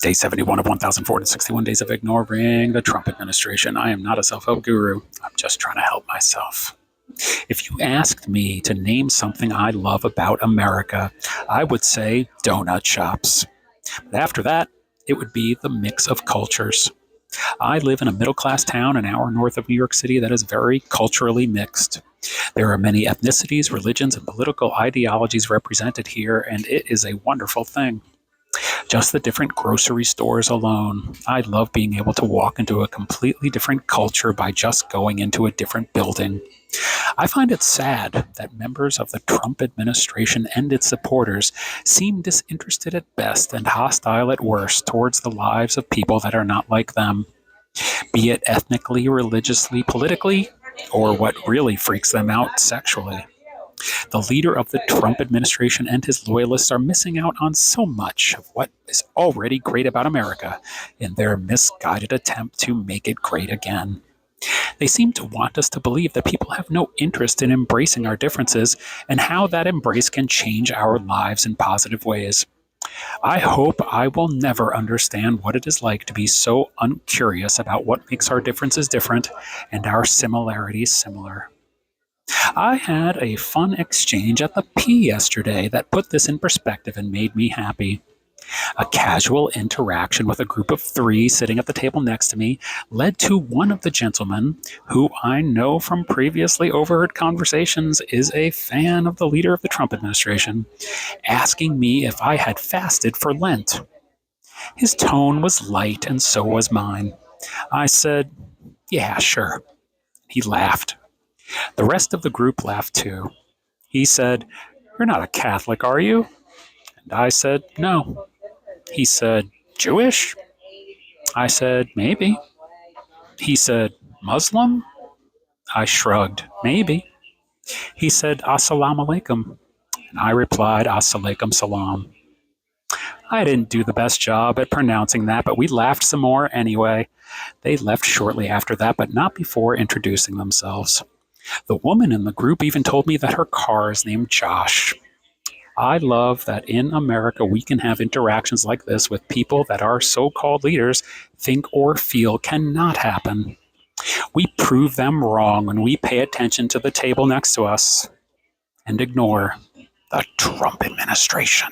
Day 71 of 1,461 days of ignoring the Trump administration. I am not a self-help guru. I'm just trying to help myself. If you asked me to name something I love about America, I would say donut shops. But after that, it would be the mix of cultures. I live in a middle-class town an hour north of New York City that is very culturally mixed. There are many ethnicities, religions, and political ideologies represented here, and it is a wonderful thing. Just the different grocery stores alone. I love being able to walk into a completely different culture by just going into a different building. I find it sad that members of the Trump administration and its supporters seem disinterested at best and hostile at worst towards the lives of people that are not like them, be it ethnically, religiously, politically, or what really freaks them out sexually. The leader of the Trump administration and his loyalists are missing out on so much of what is already great about America in their misguided attempt to make it great again. They seem to want us to believe that people have no interest in embracing our differences and how that embrace can change our lives in positive ways. I hope I will never understand what it is like to be so uncurious about what makes our differences different and our similarities similar. I had a fun exchange at the P yesterday that put this in perspective and made me happy. A casual interaction with a group of three sitting at the table next to me led to one of the gentlemen, who I know from previously overheard conversations is a fan of the leader of the Trump administration, asking me if I had fasted for Lent. His tone was light and so was mine. I said, "Yeah, sure." He laughed. The rest of the group laughed too. He said, "You're not a Catholic, are you?" And I said, "No." He said, "Jewish?" I said, "Maybe." He said, "Muslim?" I shrugged, "Maybe." He said, "Assalamu alaikum." And I replied, "Assalamualaikum salam." I didn't do the best job at pronouncing that, but we laughed some more anyway. They left shortly after that, but not before introducing themselves. The woman in the group even told me that her car is named Josh. I love that in America we can have interactions like this with people that our so-called leaders think or feel cannot happen. We prove them wrong when we pay attention to the table next to us and ignore the Trump administration.